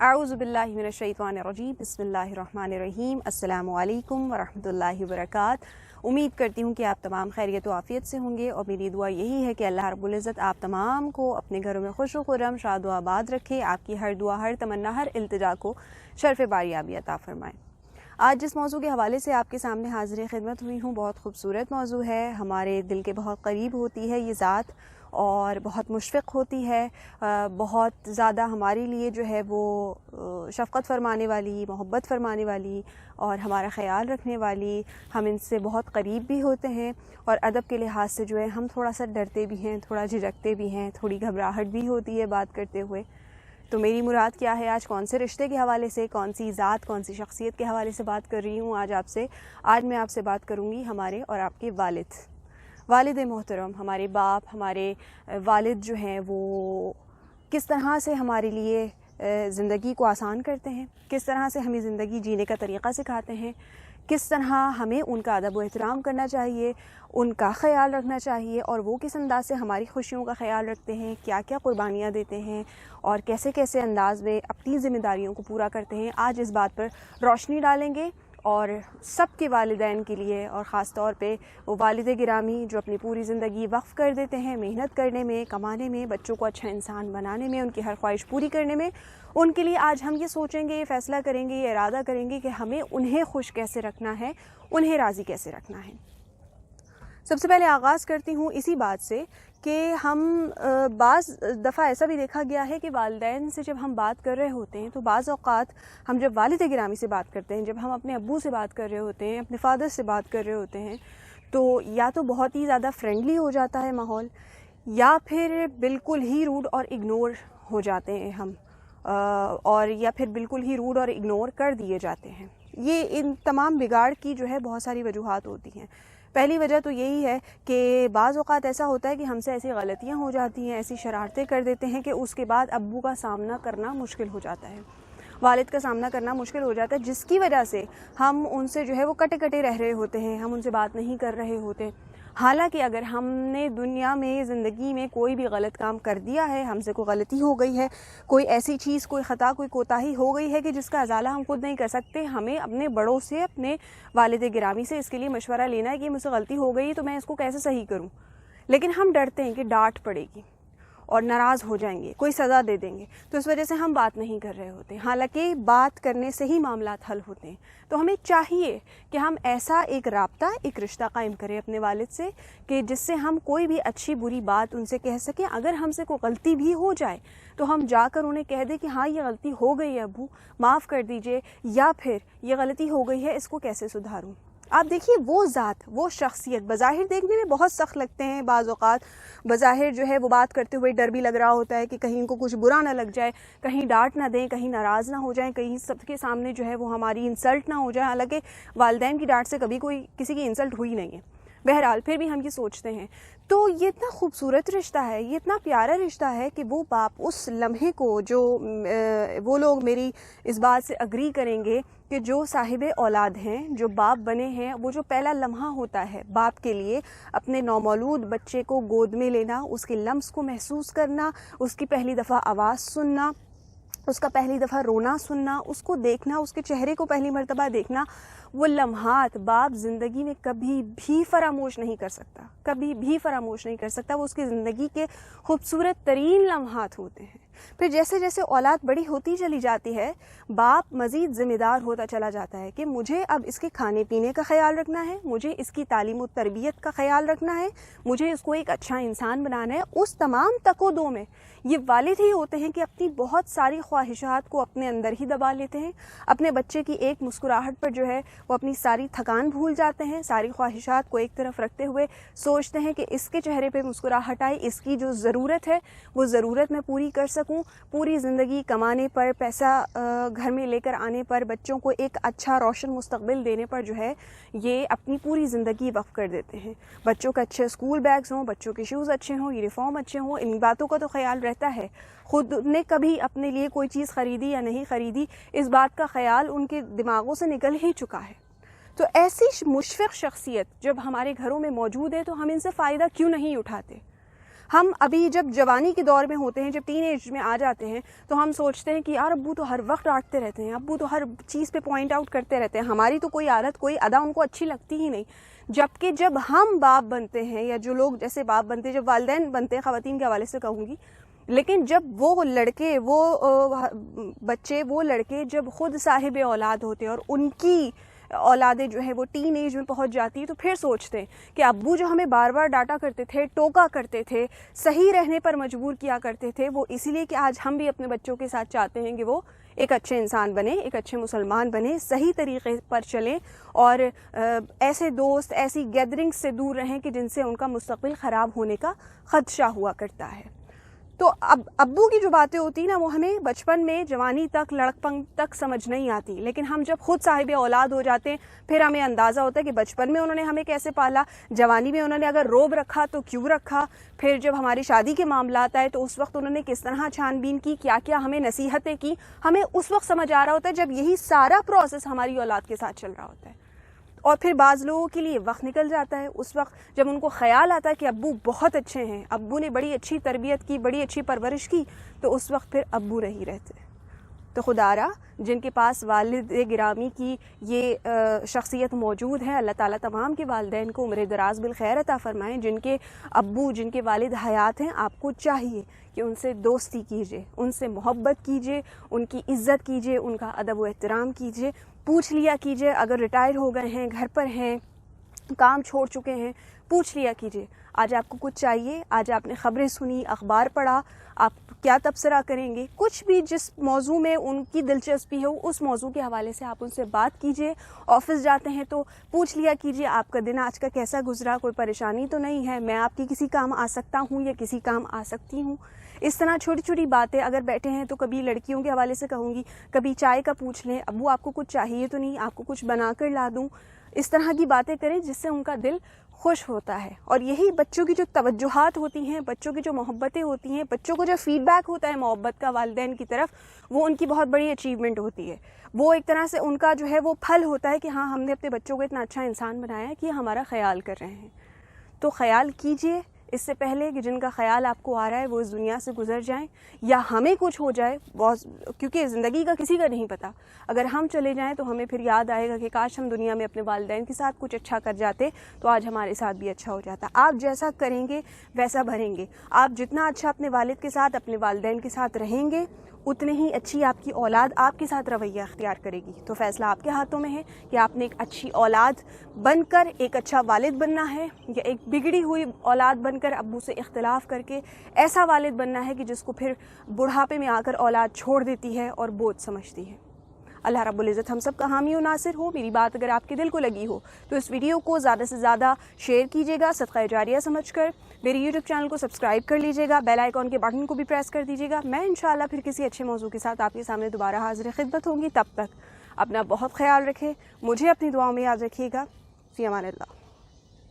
اعوذ باللہ من الشیطان الرجیم بسم اللہ الرحمن الرحیم السلام علیکم ورحمۃ اللہ وبرکاتہ۔ امید کرتی ہوں کہ آپ تمام خیریت و عافیت سے ہوں گے، اور میری دعا یہی ہے کہ اللہ رب العزت آپ تمام کو اپنے گھروں میں خوش و خرم، شاد و آباد رکھے، آپ کی ہر دعا، ہر تمنا، ہر التجا کو شرف باریابی عطا فرمائے۔ آج جس موضوع کے حوالے سے آپ کے سامنے حاضر خدمت ہوئی ہوں، بہت خوبصورت موضوع ہے، ہمارے دل کے بہت قریب ہوتی ہے یہ ذات، اور بہت مشفق ہوتی ہے، بہت زیادہ ہمارے لیے جو ہے وہ شفقت فرمانے والی، محبت فرمانے والی، اور ہمارا خیال رکھنے والی۔ ہم ان سے بہت قریب بھی ہوتے ہیں، اور ادب کے لحاظ سے جو ہے ہم تھوڑا سا ڈرتے بھی ہیں، تھوڑا جھجکتے بھی ہیں، تھوڑی گھبراہٹ بھی ہوتی ہے بات کرتے ہوئے۔ تو میری مراد کیا ہے، آج کون سے رشتے کے حوالے سے، کون سی ذات، کون سی شخصیت کے حوالے سے بات کر رہی ہوں آج میں آپ سے بات کروں گی ہمارے اور آپ کے والد محترم، ہمارے باپ، ہمارے والد جو ہیں وہ کس طرح سے ہمارے لیے زندگی کو آسان کرتے ہیں، کس طرح سے ہمیں زندگی جینے کا طریقہ سکھاتے ہیں، کس طرح ہمیں ان کا ادب و احترام کرنا چاہیے، ان کا خیال رکھنا چاہیے، اور وہ کس انداز سے ہماری خوشیوں کا خیال رکھتے ہیں، کیا کیا قربانیاں دیتے ہیں، اور کیسے کیسے انداز میں اپنی ذمہ داریوں کو پورا کرتے ہیں۔ آج اس بات پر روشنی ڈالیں گے، اور سب کے والدین کے لیے، اور خاص طور پہ وہ والد گرامی جو اپنی پوری زندگی وقف کر دیتے ہیں محنت کرنے میں، کمانے میں، بچوں کو اچھا انسان بنانے میں، ان کی ہر خواہش پوری کرنے میں، ان کے لیے آج ہم یہ سوچیں گے، یہ فیصلہ کریں گے، یہ ارادہ کریں گے کہ ہمیں انہیں خوش کیسے رکھنا ہے، انہیں راضی کیسے رکھنا ہے۔ سب سے پہلے آغاز کرتی ہوں اسی بات سے کہ ہم بعض دفعہ ایسا بھی دیکھا گیا ہے کہ والدین سے جب ہم بات کر رہے ہوتے ہیں تو بعض اوقات ہم جب والد گرامی سے بات کرتے ہیں، جب ہم اپنے ابو سے بات کر رہے ہوتے ہیں، اپنے فادر سے بات کر رہے ہوتے ہیں، تو یا تو بہت ہی زیادہ فرینڈلی ہو جاتا ہے ماحول، یا پھر بالکل ہی روڈ اور اگنور ہو جاتے ہیں ہم، اور یا پھر بالکل ہی روڈ اور اگنور کر دیے جاتے ہیں۔ یہ ان تمام بگاڑ کی جو ہے بہت ساری وجوہات ہوتی ہیں۔ پہلی وجہ تو یہی ہے کہ بعض اوقات ایسا ہوتا ہے کہ ہم سے ایسی غلطیاں ہو جاتی ہیں، ایسی شرارتیں کر دیتے ہیں کہ اس کے بعد ابو کا سامنا کرنا مشکل ہو جاتا ہے، والد کا سامنا کرنا مشکل ہو جاتا ہے، جس کی وجہ سے ہم ان سے جو ہے وہ کٹے کٹے رہ رہے ہوتے ہیں، ہم ان سے بات نہیں کر رہے ہوتے۔ حالانکہ اگر ہم نے دنیا میں، زندگی میں کوئی بھی غلط کام کر دیا ہے، ہم سے کوئی غلطی ہو گئی ہے، کوئی ایسی چیز، کوئی خطا، کوئی کوتاہی ہو گئی ہے کہ جس کا ازالہ ہم خود نہیں کر سکتے، ہمیں اپنے بڑوں سے، اپنے والد گرامی سے اس کے لیے مشورہ لینا ہے کہ مجھ سے غلطی ہو گئی تو میں اس کو کیسے صحیح کروں۔ لیکن ہم ڈرتے ہیں کہ ڈانٹ پڑے گی اور ناراض ہو جائیں گے، کوئی سزا دے دیں گے، تو اس وجہ سے ہم بات نہیں کر رہے ہوتے، حالانکہ بات کرنے سے ہی معاملات حل ہوتے ہیں۔ تو ہمیں چاہیے کہ ہم ایسا ایک رابطہ، ایک رشتہ قائم کریں اپنے والد سے کہ جس سے ہم کوئی بھی اچھی بری بات ان سے کہہ سکیں۔ اگر ہم سے کوئی غلطی بھی ہو جائے تو ہم جا کر انہیں کہہ دیں کہ ہاں یہ غلطی ہو گئی ہے ابو، معاف کر دیجئے، یا پھر یہ غلطی ہو گئی ہے، اس کو کیسے سدھاروں۔ آپ دیکھیے وہ ذات، وہ شخصیت بظاہر دیکھنے میں بہت سخت لگتے ہیں، بعض اوقات بظاہر جو ہے وہ بات کرتے ہوئے ڈر بھی لگ رہا ہوتا ہے کہ کہیں ان کو کچھ برا نہ لگ جائے، کہیں ڈانٹ نہ دیں، کہیں ناراض نہ ہو جائیں، کہیں سب کے سامنے جو ہے وہ ہماری انسلٹ نہ ہو جائے، حالانکہ والدین کی ڈانٹ سے کبھی کوئی کسی کی انسلٹ ہوئی نہیں ہے۔ بہرحال پھر بھی ہم یہ سوچتے ہیں۔ تو یہ اتنا خوبصورت رشتہ ہے، یہ اتنا پیارا رشتہ ہے کہ وہ باپ اس لمحے کو، جو وہ لوگ میری اس بات سے اگری کریں گے کہ جو صاحب اولاد ہیں، جو باپ بنے ہیں، وہ جو پہلا لمحہ ہوتا ہے باپ کے لیے، اپنے نومولود بچے کو گود میں لینا، اس کے لمس کو محسوس کرنا، اس کی پہلی دفعہ آواز سننا، اس کا پہلی دفعہ رونا سننا، اس کو دیکھنا، اس کے چہرے کو پہلی مرتبہ دیکھنا، وہ لمحات باپ زندگی میں کبھی بھی فراموش نہیں کر سکتا، کبھی بھی فراموش نہیں کر سکتا۔ وہ اس کی زندگی کے خوبصورت ترین لمحات ہوتے ہیں۔ پھر جیسے جیسے اولاد بڑی ہوتی چلی جاتی ہے، باپ مزید ذمہ دار ہوتا چلا جاتا ہے کہ مجھے اب اس کے کھانے پینے کا خیال رکھنا ہے، مجھے اس کی تعلیم و تربیت کا خیال رکھنا ہے، مجھے اس کو ایک اچھا انسان بنانا ہے۔ اس تمام تک و دو میں یہ والد ہی ہوتے ہیں کہ اپنی بہت ساری خواہشات کو اپنے اندر ہی دبا لیتے ہیں، اپنے بچے کی ایک مسکراہٹ پر جو ہے وہ اپنی ساری تھکان بھول جاتے ہیں، ساری خواہشات کو ایک طرف رکھتے ہوئے سوچتے ہیں کہ اس کے چہرے پہ مسکراہٹ آئے، اس کی جو ضرورت ہے وہ ضرورت میں پوری کر سکوں، پوری زندگی کمانے پر، پیسہ گھر میں لے کر آنے پر، بچوں کو ایک اچھا روشن مستقبل دینے پر جو ہے یہ اپنی پوری زندگی وقف کر دیتے ہیں۔ بچوں کے اچھے اسکول بیگز ہوں، بچوں کے شوز اچھے ہوں، یونیفارم اچھے ہوں، ان باتوں کا تو خیال رہتا ہے۔ خود نے کبھی اپنے لیے کوئی چیز خریدی یا نہیں خریدی، اس بات کا خیال ان کے دماغوں سے نکل ہی چکا ہے۔ تو ایسی مشفق شخصیت جب ہمارے گھروں میں موجود ہے تو ہم ان سے فائدہ کیوں نہیں اٹھاتے؟ ہم ابھی جب جوانی کے دور میں ہوتے ہیں، جب ٹین ایج میں آ جاتے ہیں، تو ہم سوچتے ہیں کہ یار ابو تو ہر وقت ڈانٹتے رہتے ہیں، ابو تو ہر چیز پہ پوائنٹ آؤٹ کرتے رہتے ہیں، ہماری تو کوئی عادت کوئی ادا ان کو اچھی لگتی ہی نہیں. جبکہ جب ہم باپ بنتے ہیں، یا جو لوگ جیسے باپ بنتے ہیں، جب والدین بنتے ہیں، خواتین کے حوالے سے کہوں گی، لیکن جب وہ لڑکے، وہ بچے، وہ لڑکے جب خود صاحب اولاد ہوتے ہیں اور ان کی اولادیں جو ہے وہ ٹین ایج میں پہنچ جاتی ہے، تو پھر سوچتے ہیں کہ ابو جو ہمیں بار بار ڈانٹا کرتے تھے، ٹوکا کرتے تھے، صحیح رہنے پر مجبور کیا کرتے تھے، وہ اسی لیے کہ آج ہم بھی اپنے بچوں کے ساتھ چاہتے ہیں کہ وہ ایک اچھے انسان بنے، ایک اچھے مسلمان بنے، صحیح طریقے پر چلیں، اور ایسے دوست، ایسی گیدرنگ سے دور رہیں کہ جن سے ان کا مستقبل خراب ہونے کا خدشہ ہوا کرتا ہے. تو اب ابو کی جو باتیں ہوتی ہیں نا، وہ ہمیں بچپن میں، جوانی تک، لڑکپن تک سمجھ نہیں آتی، لیکن ہم جب خود صاحب اولاد ہو جاتے ہیں پھر ہمیں اندازہ ہوتا ہے کہ بچپن میں انہوں نے ہمیں کیسے پالا، جوانی میں انہوں نے اگر روب رکھا تو کیوں رکھا، پھر جب ہماری شادی کے معاملات آئے تو اس وقت انہوں نے کس طرح چھان بین کی، کیا کیا ہمیں نصیحتیں کی. ہمیں اس وقت سمجھ آ رہا ہوتا ہے جب یہی سارا پروسیس ہماری اولاد کے ساتھ چل رہا ہوتا ہے. اور پھر بعض لوگوں کے لیے وقت نکل جاتا ہے، اس وقت جب ان کو خیال آتا ہے کہ ابو بہت اچھے ہیں، ابو نے بڑی اچھی تربیت کی، بڑی اچھی پرورش کی، تو اس وقت پھر ابو نہیں رہتے. تو خدا را جن کے پاس والد گرامی کی یہ شخصیت موجود ہے، اللہ تعالیٰ تمام کے والدین کو عمر دراز بالخیر عطا فرمائیں. جن کے ابو، جن کے والد حیات ہیں، آپ کو چاہیے کہ ان سے دوستی کیجیے، ان سے محبت کیجیے، ان کی عزت کیجیے، ان کا ادب و احترام کیجیے، پوچھ لیا کیجیے. اگر ریٹائر ہو گئے ہیں، گھر پر ہیں، کام چھوڑ چکے ہیں، پوچھ لیا کیجیے آج آپ کو کچھ چاہیے، آج آپ نے خبریں سنی، اخبار پڑھا، آپ کیا تبصرہ کریں گے، کچھ بھی جس موضوع میں ان کی دلچسپی ہو اس موضوع کے حوالے سے آپ ان سے بات کیجیے. آفس جاتے ہیں تو پوچھ لیا کیجیے آپ کا دن آج کا کیسا گزرا، کوئی پریشانی تو نہیں ہے، میں آپ کی کسی کام آ سکتا ہوں یا کسی کام آ سکتی ہوں. اس طرح چھوٹی چھوٹی باتیں، اگر بیٹھے ہیں تو کبھی لڑکیوں کے حوالے سے کہوں گی، کبھی چائے کا پوچھ لیں، ابو آپ کو کچھ چاہیے تو نہیں، آپ کو کچھ بنا کر لا دوں. اس طرح کی باتیں کریں جس سے ان کا دل خوش ہوتا ہے. اور یہی بچوں کی جو توجہات ہوتی ہیں، بچوں کی جو محبتیں ہوتی ہیں، بچوں کو جو فیڈ بیک ہوتا ہے محبت کا والدین کی طرف، وہ ان کی بہت بڑی اچیومنٹ ہوتی ہے. وہ ایک طرح سے ان کا جو ہے وہ پھل ہوتا ہے کہ ہاں ہم نے اپنے بچوں کو اتنا اچھا انسان بنایا ہے کہ ہمارا خیال کر رہے ہیں. تو خیال کیجئے اس سے پہلے کہ جن کا خیال آپ کو آ رہا ہے وہ اس دنیا سے گزر جائیں یا ہمیں کچھ ہو جائے. کیونکہ زندگی کا کسی کا نہیں پتہ، اگر ہم چلے جائیں تو ہمیں پھر یاد آئے گا کہ کاش ہم دنیا میں اپنے والدین کے ساتھ کچھ اچھا کر جاتے تو آج ہمارے ساتھ بھی اچھا ہو جاتا. آپ جیسا کریں گے ویسا بھریں گے. آپ جتنا اچھا اپنے والد کے ساتھ، اپنے والدین کے ساتھ رہیں گے، اتنے ہی اچھی آپ کی اولاد آپ کے ساتھ رویہ اختیار کرے گی. تو فیصلہ آپ کے ہاتھوں میں ہے کہ آپ نے ایک اچھی اولاد بن کر ایک اچھا والد بننا ہے، یا ایک بگڑی ہوئی اولاد بن کر ابو سے اختلاف کر کے ایسا والد بننا ہے کہ جس کو پھر بڑھاپے میں آ کر اولاد چھوڑ دیتی ہے اور بوجھ سمجھتی ہے. اللہ رب العزت ہم سب کا حامی و ناصر ہو. میری بات اگر آپ کے دل کو لگی ہو تو اس ویڈیو کو زیادہ سے زیادہ شیئر کیجیے گا، صدقہ جاریہ سمجھ کر. میری یوٹیوب چینل کو سبسکرائب کر لیجیے گا، بیل آئیکن کے بٹن کو بھی پریس کر دیجیے گا. میں انشاءاللہ پھر کسی اچھے موضوع کے ساتھ آپ کے سامنے دوبارہ حاضر خدمت ہوں گی. تب تک اپنا بہت خیال رکھیں، مجھے اپنی دعاؤں میں یاد رکھیے گا. فی امان اللہ.